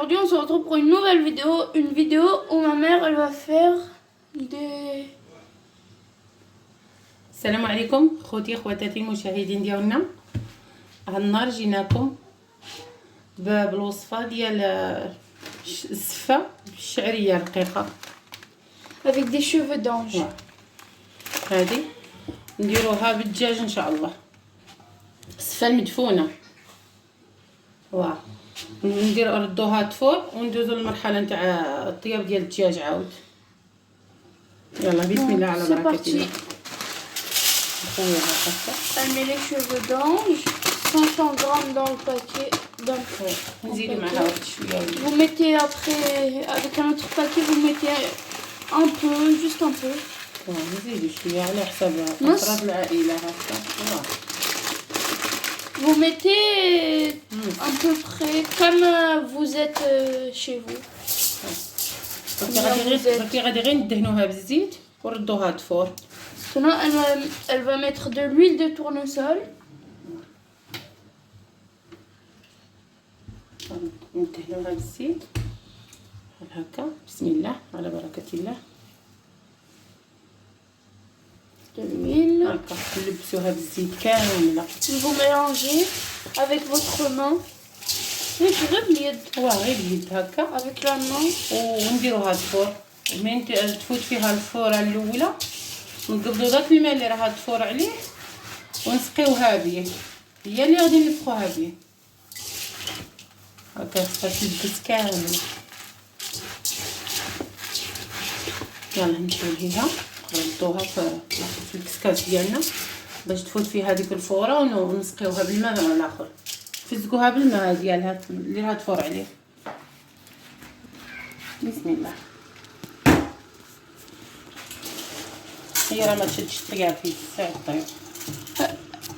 aujourd'hui on se retrouve pour une nouvelle vidéo. Une vidéo où ma mère elle va faire des... السلام عليكم خوتي خواتاتي المشاهدين ديالنا. هاد النهار جيناكم بالوصفه ديال السفه الشعريه رقيقه avec des cheveux d'ange. هذه نديروها بالدجاج ان شاء الله، السفه المدفونه. واه ردوها تفور وندوزو للمرحله نتاع الطياب ديال الدجاج عاود. يلا بسم الله على بركه الله. Elle met les cheveux d'ange, 500 grammes dans le paquet d'un pot. Vous mettez après, avec un autre paquet, vous mettez un peu, juste un peu. Vous mettez à peu près comme vous êtes chez vous. غادي غير ندهنوها بالزيت وردوها تفور. Maintenant, elle va mettre de l'huile de tournesol. ندهنوها بالزيت هكا. بسم الله على بركة الله. De l'huile. هكا نلبسوها بالزيت كاملة. Vous mélangez avec votre main. غير باليد. غير باليد هكا. Avec la main. ونديروها الفور. من تفوت فيها الفورة الأولى نقبضو داك الماء اللي راها تفور عليه ونسقيوها به، هي اللي غادي نلفخوها به هكا. خصها تلبس كامل. يلا نمشيو ليها نردوها في الكسكاس ديالنا باش تفوت فيها هذيك الفوره ونسقيوها بالماء الاخر. فزقوها بالماء ديالها اللي راها تفور عليه. بسم الله. هي راه ما تشدش الطياب فيه ساعة الطياب.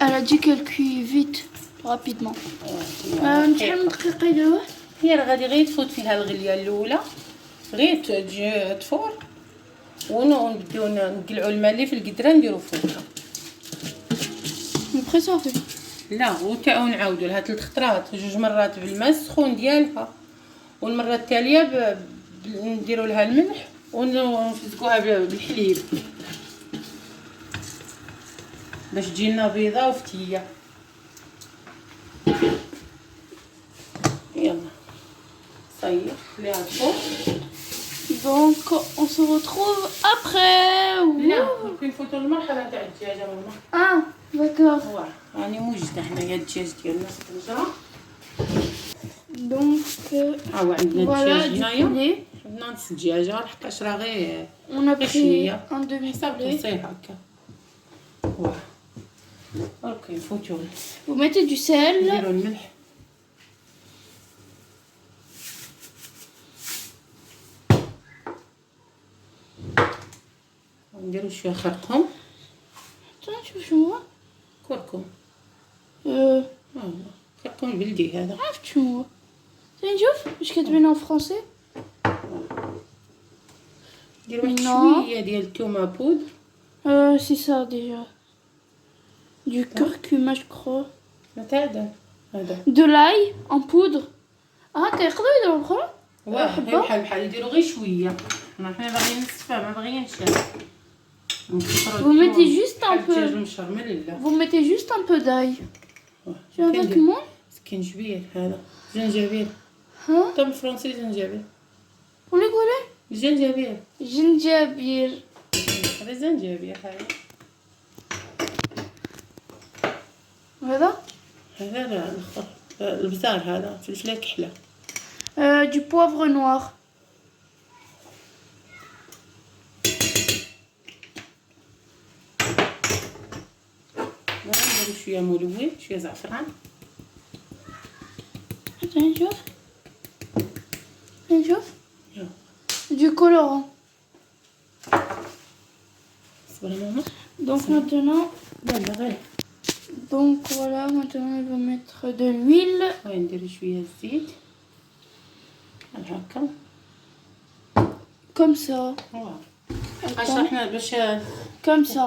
Elle a dit qu'elle cuit vite, rapidement. شحال من دقيقة يديروها؟ هي راه غادي غير تفوت فيها الغليه الاولى، غير تجي تفور ونبداو نقلعوا الماء اللي في القدره نديرو فوقها. Après ça fait. لا ونعاودوا لها 3 خطرات، 2 مرات بالماء السخون ديالها، والمره التاليه نديروا لها الملح ونفزقوها بالحليب باش تجينا بيضه وفتيه. يلا صايي خليها تفور. Donc on se retrouve après. لا كنفوتوا المرحله تاع الدجاجه ماما. Ah d'accord. راني موجده حنايا الدجاج ديالنا الطنجره. Donc عندنا الدجاج هنايا، عندنا نص دجاجه لحقاش راه غير on a pris un demi حساب poulet. تصير هكا. اوكي نفوتوا Vous mettez du sel. نديروا الملح. نديروا شويه خرقهم. Attends, tu veux chez moi? كركم. خرقم البلدي هذا. عرفت شنو هو؟ نشوف واش كاتبين en français. نديروا واحد شويه ديال الثومه بود. C'est ça déjà. Du curcuma je crois. هذا De l'ail en poudre. كيقدروا يديروا بحال. بحال يديروا غير شويه. حنا باغيين السفه ما باغيينش. Vous mettez juste un peu. مشرمل. Vous mettez juste un peu d'ail. Tu as avec moi? سكنجبير هذا زنجبير. طب فرنسي زنجبير. Pour les goulets? زنجبير. Gingembre. هذا زنجبير هذا. هذا؟ هذا البزار هذا فلفله كحله. Du poivre noir. نديرو شويه ملون شويه زعفران. نشوف. Du colorant. صبري ماما. Donc maintenant. Donc voilà, maintenant on va mettre de l'huile. نديرو شويه الزيت هكا. Comme ça. حنا باش Comme ça.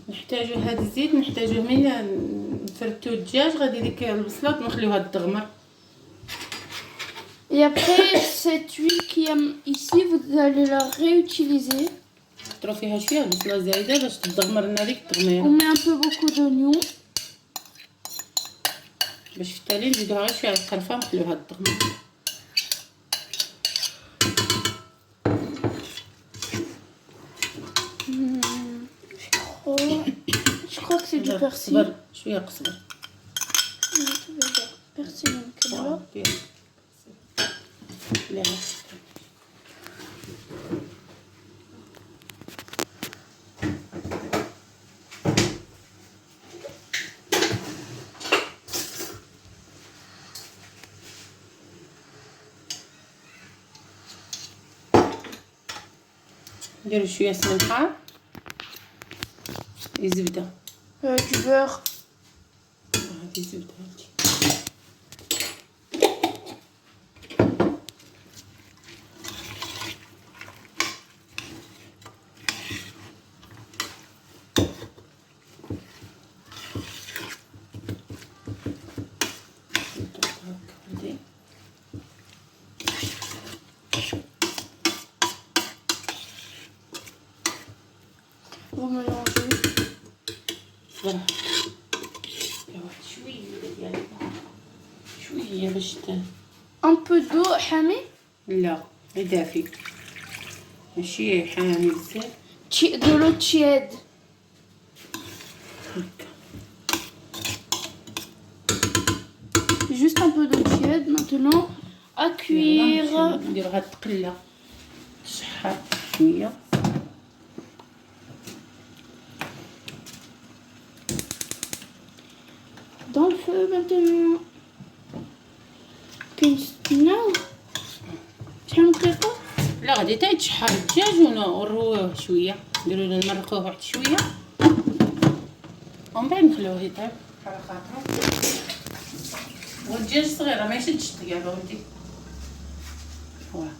نحتاجو هذا الزيت، نحتاجوه من نفرتو الدجاج. غادي ديك البصلات نخليوها تغمر. Et après, cette huile qui est ici, vous allez la réutiliser. ترو فيها شويه البصله زايده باش تدغمر لنا ديك On التغميره، met un peu beaucoup d'oignons. باش في التالي نزيدوها غير شويه على الخلفه ونخليوها تدغمر. Je crois que c'est du persil. قصبر شويه قصبر. Persil كده. لا نديرو شويه سمنحه زبده. Du beurre. هذه زبده هادي. Vous mélangez. صبر شويه باش Un peu d'eau, حامي. لا غير دافي ماشي حامي بزاف. De l'eau tiède. هكا Juste un peu d'eau tiède. Maintenant, à cuire. نديرو هاد التقله شحال شويه. Dans le feu maintenant. Non. شحال دقيقة؟ لا غادي تا يتشحر الدجاج ونرووه شويه، نديرو نمرقوه واحد شويه ومن بعد نخليوه يطيب على خاطرو. والدجاج صغيره ما يشدش الطياب اودي. فوالا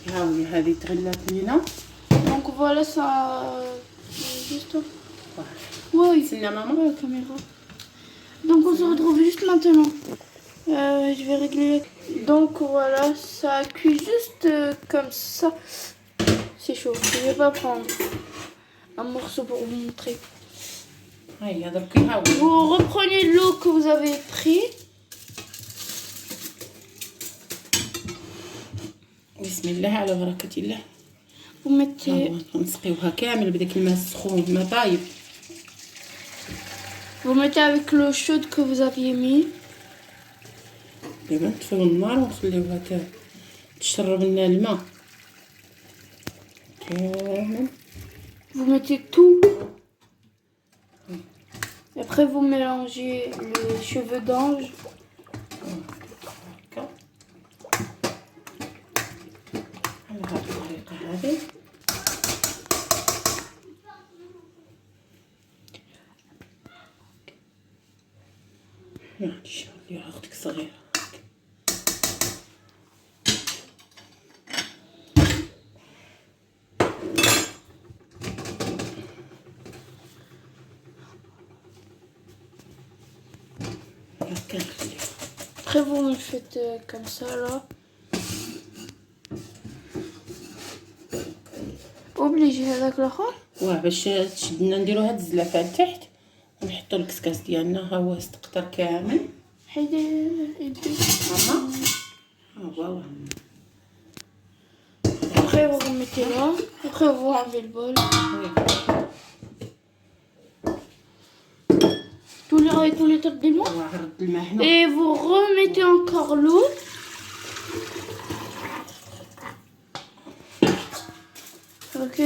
هاهي هذه تغلات لينا. Donc voilà ça. Juste. فوالا Oui. نتسنى ماما. La caméra. Donc on se retrouve juste maintenant. Je vais régler. Donc voilà, ça cuit juste comme ça. C'est chaud. Je vais pas prendre un morceau pour vous montrer. هاي درك هاو. Vous reprenez l'eau que vous avez pris. بسم الله على بركه الله. Vous mettez, نسقيوها كامل بداك الماء السخون ما طايب. vous mettez avec l'eau chaude que vous aviez mis. دابا نطفيو النار ونخليوها تشرب لنا الماء كامل. Vous mettez tout. Et après vous mélangez les cheveux d'ange. هكا على هاد الطريقه هذه. يعني شوف لي اختك صغيره. هكا نخليوها. Après vous le faites comme ça là. Obligé هذاك الاخر. واه باش تشدنا نديرو هاد الزلافه لتحت ونحطو الكسكاس ديالنا. ها هو استقطر كامل. حيدي. ماما ها هو. Après vous remettez là. Après vous enlevez le bol. Tous les trucs des mois. رد الماء هنا. Et vous remettez encore l'eau. Ok,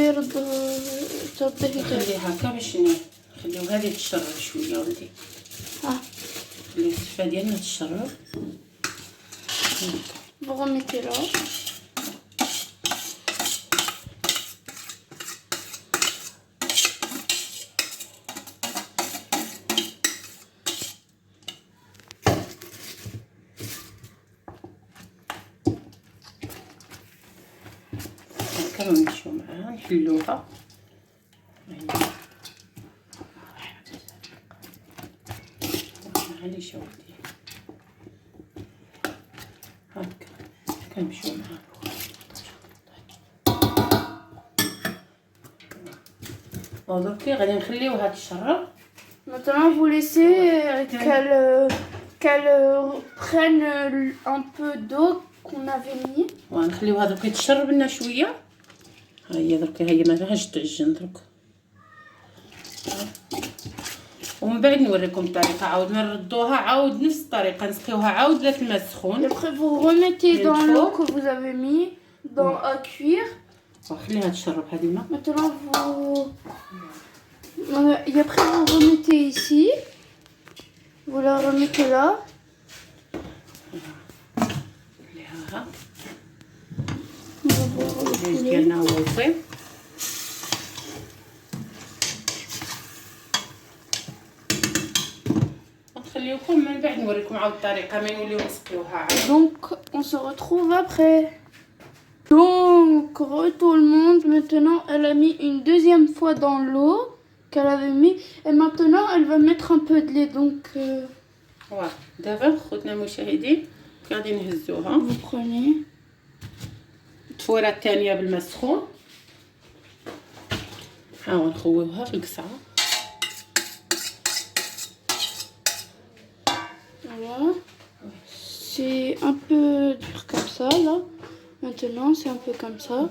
ترده خليه هكا باش نخليو هذه تشرب شويه ولدي. خليو السفه ديالنا تشرب. Vous remettez là. هكا نمشيو معاها نحلوها. معليش ولدي كنمشيو معاه. دركي غادي نخليوها تشرب. Maintenant, vous laissez qu'elle prenne un peu d'eau qu'on avait mis. ونخليوها دركي تشرب لنا شويه. ها هي دركي هي ما فيهاش تعجن درك. ومن بعد نوريكم الطريقه، عاود نردوها عاود نفس الطريقه، نسقيوها عاود بلا الماء السخون. Après, vous remettez dans l'eau que vous avez mis à cuire. خليها تشرب هذه الماء. Maintenant, et après, vous remettez ici. Vous la remettez là. خليها Vous ديالنا هو يطيب. نخليوكم من بعد نوريكم عاود الطريقه ما نوليو نسقيوها عاود. Donc, on se retrouve après. Donc, tout le monde, maintenant, elle a mis une deuxième fois dans l'eau qu'elle avait mis. Et maintenant, elle va mettre un peu de lait. Donc, دابا خوتنا المشاهدين غادي نهزوها. vous prenez. التفوره الثانيه بالماء السخون. ها ونخويوها في القصعه. Voilà. C'est un peu dur comme ça, là. Maintenant, c'est un peu comme ça.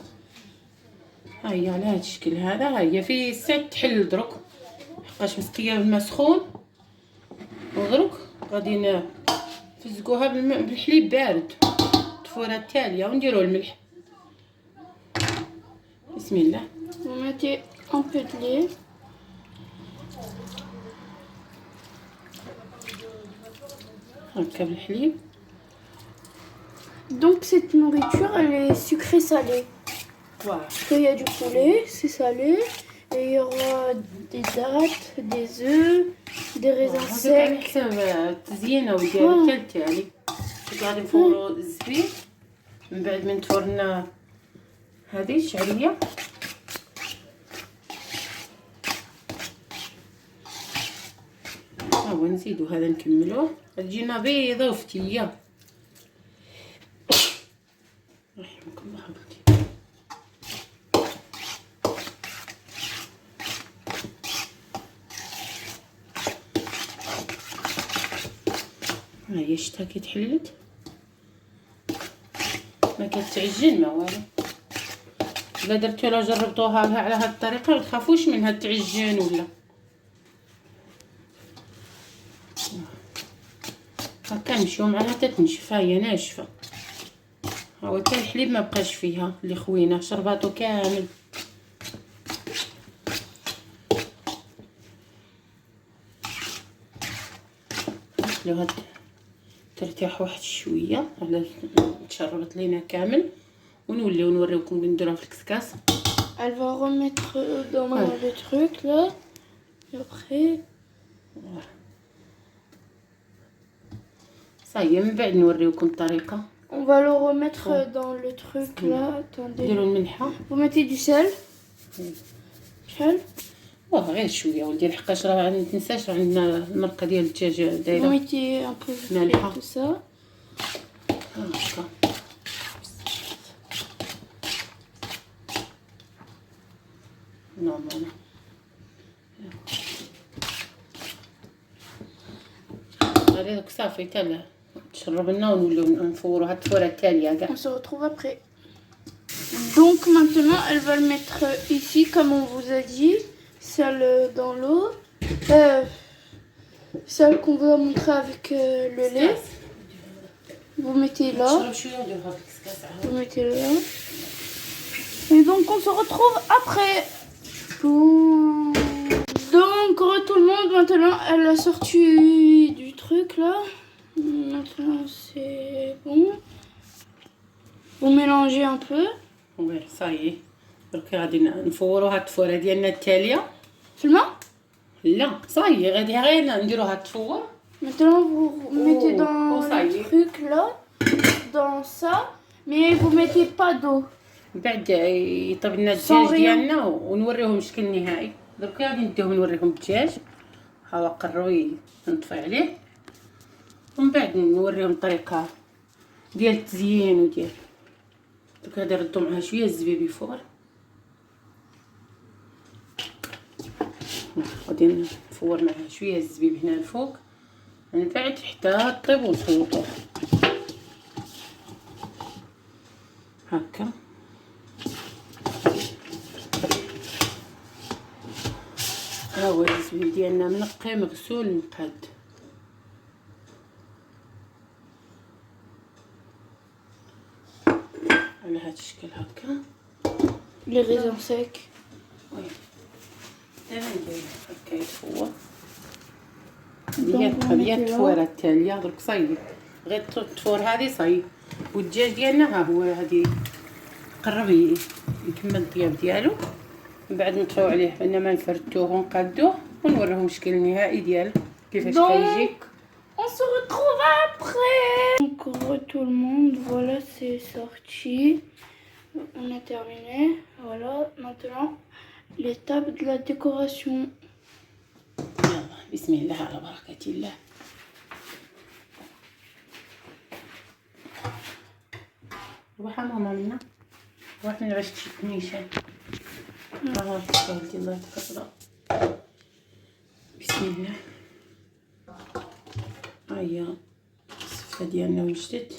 ها هي على هذا الشكل هذا. ها هي في ساعه تحل درك حقاش مسقيه بالماء سخون. ودرك غادي نفزقوها بالحليب بارد التفوره التاليه ونديرو الملح. بسم الله. Vous mettez un peu de lait. هكا بالحليب. Donc, cette nourriture, elle est sucrée-salée. Voilà. Parce qu'il y a du poulet, c'est salé. Et il y aura des dattes, des œufs, des raisins secs. حسب التزيينه وديال التالي. غادي نفورو الزبيب من بعد من تفرنا هذه الشعريه. ها هو نزيدو هذا نكملوه. تجينا بيضه وفتيه. رحمك الله حبيبتي. ها هي شتا كي تحلت ما كتعجن ما والو. الا درتو لا جربتوها على هاد الطريقه ما تخافوش منها تعجن ولا هكا. نمشيو معاها حتى تنشف. ها هي ناشفه. ها هو حتى الحليب ما بقاش فيها اللي خويناه شرباتو كامل. نخليوها ترتاح واحد شويه على تشربت لينا كامل ونوليو نوريوكم كي نديروها في الكسكاس. Elle va remettre dans le truc là. Et après. صايي من بعد نوريوكم الطريقه. On va le remettre dans le truc là. Attendez. نديرو الملحه. Vous mettez du sel. Sel. غير شويه ولدي لحقاش راه ما تنساش عندنا المرقه ديال الدجاج Vous دايره. mettez un peu de ملحه. tout ça. هكا نورمال. غادي دوك صافي حتى تشرب لنا ونوليو نفورو هاد التفوره التاليه كاع. On se retrouve après. Donc maintenant, elle va le mettre ici, comme on vous a dit, celle dans l'eau, celle qu'on vous a montré avec le lait. Vous mettez là, تشرب شويه ونديروها في الكسكاس عاد. vous mettez là. Et donc on se retrouve après. Donc tout le monde, maintenant, elle a sorti du truc là. Maintenant c'est bon. Vous mélangez un peu. وي صايي درك غادي نفورو هاد التفوره ديالنا التاليه. Seulement. لا صايي غادي غير نديرو هاد التفور. Maintenant, vous mettez dans ça y le est. truc là, dans ça, mais vous mettez pas d'eau. بعد يطيب لنا Sans الدجاج rien. ديالنا ونوريهم الشكل النهائي. درك غادي نديهم نوريهم الدجاج. ها هو قروي نطفي عليه ومن بعد نوريهم الطريقه ديال التزيين وديال دوك غادي نردو معها شويه الزبيب الفوق. غادي نفور معها شويه الزبيب هنا الفوق من بعد حتى طيب ونخلطوه هكا. ها هو الزبيب ديالنا منقي مغسول مقاد. على هاد الشكل هكا لي غيزون سيك. وي دابا ندير هكا يتفور. هي التفويره التاليه درك صايب غير التفور هذه صايب. والدجاج ديالنا ها هو هادي قرب يكمل الطياب ديالو. من بعد نطفيو عليه انما نفرتوه ونقادوه ونوريهم الشكل النهائي ديالو كيفاش كيجي. On se retrouve après. Donc tout le monde, voilà, c'est sorti. On a terminé. Voilà, maintenant l'étape de la décoration. يلا بسم الله على بركة الله. روح ماما منا روح من عشت نيشان. الله يسهل الله تفضل. بسم الله. هيا الصفة ديالنا وجدت.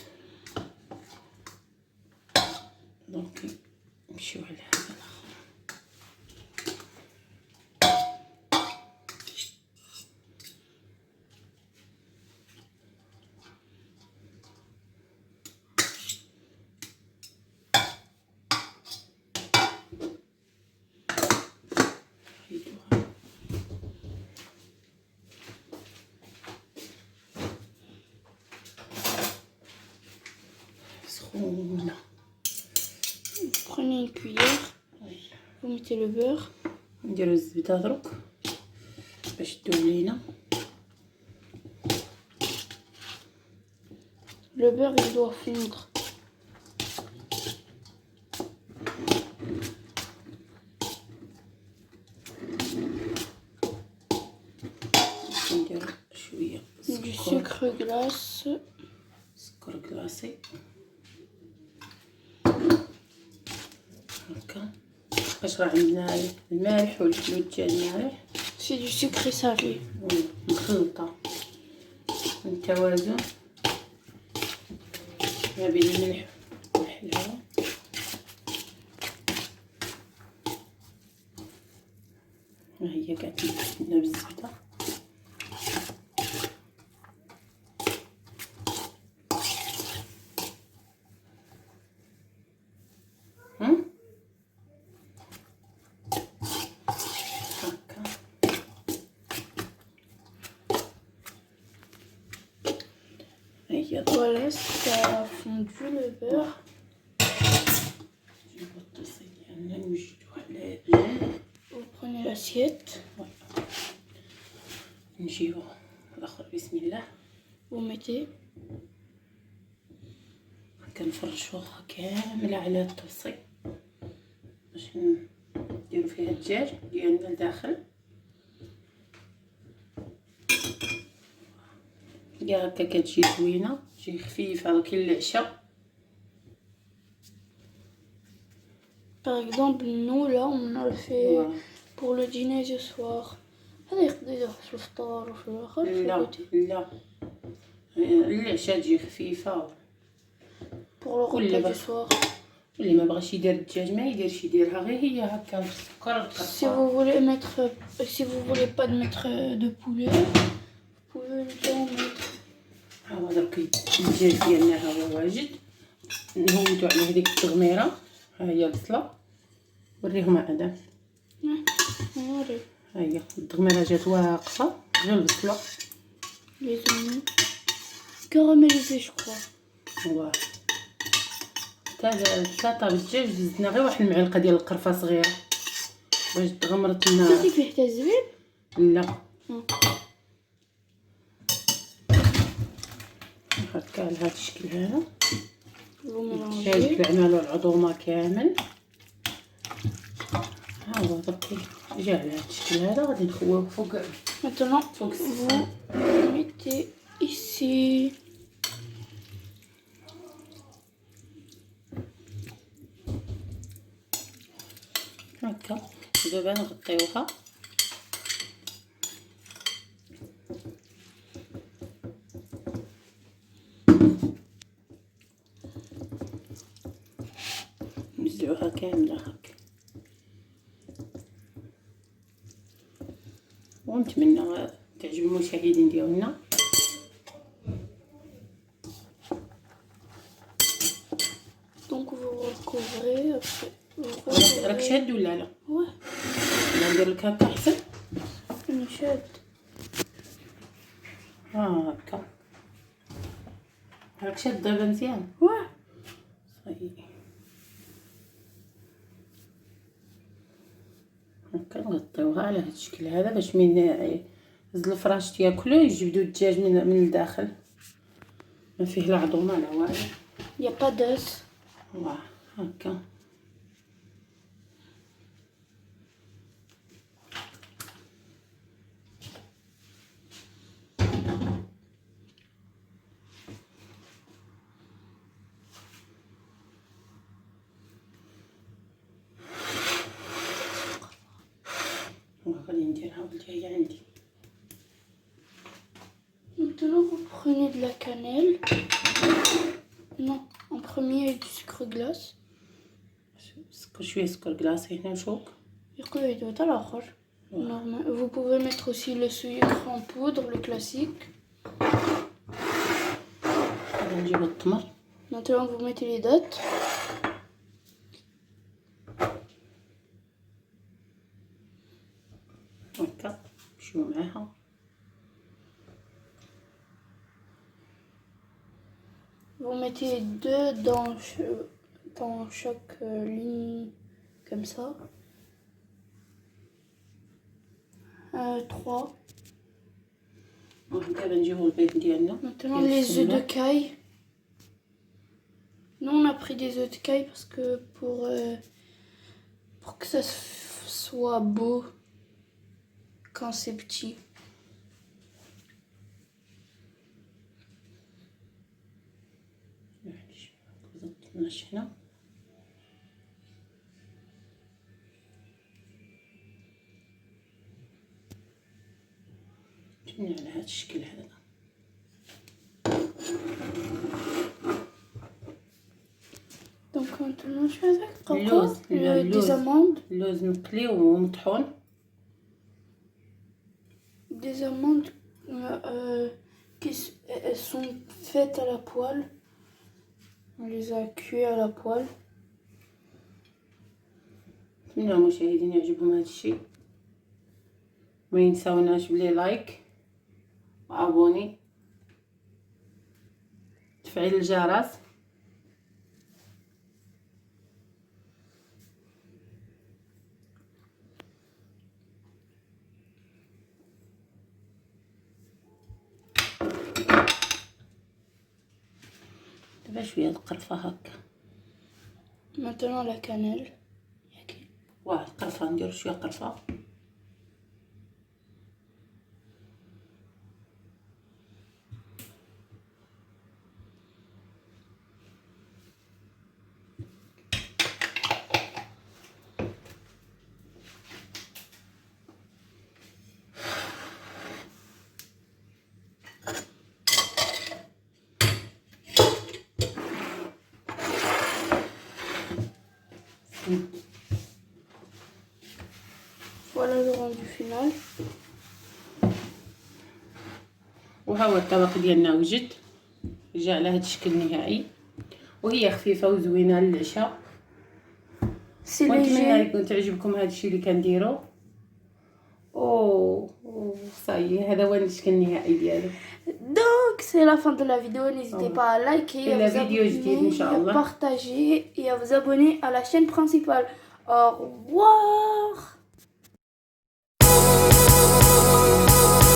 دونك نمشيو على هذا الاخر. سخونة. Prenez une cuillère, vous mettez le beurre. نديرو الزبدة دروك باش تدوب لينا. Le beurre il doit fondre. نديرو شوية Du sucre glace. سكر كلاصي هكا. باش راه عندنا المالح والحلو ديال المالح. C'est du sucré salé. مخلطة من توازن ما بين الملح والحلاوة. ها هي قاعدة تدهنا بالزبدة. Voilà, ça a fondu le beurre. Vous prenez l'assiette. نجيبو الاخر بسم الله. Vous mettez. كنفرشوها كامله على الطبسي باش نديرو فيها الدجاج ديالنا لداخل. كاع هكا كتجي زوينه تجي خفيفه كاين العشاء. Par exemple, nous là, on a le fait pour le dîner du soir. هذا يقدر يدير في الفطور وفي الاخر في لا الغداء. لا العشاء تجي خفيفه. Pour le repas du soir. اللي ما بغاش يدير الدجاج ما يديرش يديرها غير هي هكا بالسكر Si vous voulez mettre, si vous voulez pas de mettre de poulet, vous pouvez le mettre. ها هو درك الدجاج ديالنا ها هو واجد. نهودو عليه ديك التغميره. ها هي البصله وريهم ادم. Allez, ها هي التغميره جات واقفه غير البصله. les oignons caramélisés, je crois. واه ثلاثه بالدجاج زدنا غير واحد المعلقه ديال القرفه صغيره باش تغمرت لنا. درتي فيه حتى الزبيب؟ لا هكا على هذا الشكل هذا. الدجاج بالعمال والعظومه كامل. ها هو درك جا على هذا الشكل هذا غادي نخويوه فوق. Maintenant, vous mettez ici. هكا دابا نغطيوها. نوزعوها كامله هكا، ونتمنى تعجب المشاهدين ديالنا. Donc vous recouvrez après. راك شاد ولا لا؟ Ouais. ندير لك هكا احسن. نشاد. هكا راك شاد دابا مزيان. Ouais. صحيح. هكا نغطيوها على هاد الشكل هذا باش من هاد الفراش تياكلو يجبدو الدجاج من الداخل، ما فيه لا عظومه لا والو. Y a pas d'os. واه هكا. غادي نديرها والجايه عندي. Maintenant vous prenez de la cannelle. Non, en premier du sucre glace. سكر شويه سكر كلاص هنا نشوك. يقول يدوت الآخر. Normal. Vous pouvez mettre aussi le sucre en poudre, le classique. غادي نجيب التمر. Maintenant vous mettez les dattes. هكا نمشيو معاها. Vous mettez deux dans chaque ligne comme ça. 3. دابا نجيبو البيض ديالنا. Maintenant les œufs de caille. Nous on a pris des œufs de caille parce que pour que ça soit beau quand c'est petit. هنا جبنا على هذا الشكل هذا. Donc maintenant je fais avec اللوز des amandes. اللوز مقلي ومطحون. Des amandes elles sont faites à la poêle. On les a cuits à la poêle. نتمنى المشاهدين يعجبهم هذا الشيء. ما ينساوناش بلي لايك وابوني، تفعيل الجرس. دابا شويه القرفه هكا. Maintenant la cannelle. واه القرفه نديرو شويه قرفه. Voilà le rendu final. وها هو الطبق ديالنا وجد، جا على هذا الشكل النهائي، وهي خفيفه وزوينه للعشاء. ونتمنى يكون تعجبكم هذا الشيء اللي كنديرو. صايي هذا هو الشكل النهائي ديالو. Donc c'est la fin de la vidéo, n'hésitez pas à liker, à vous abonner, à partager et à vous abonner à la chaîne principale. Au revoir.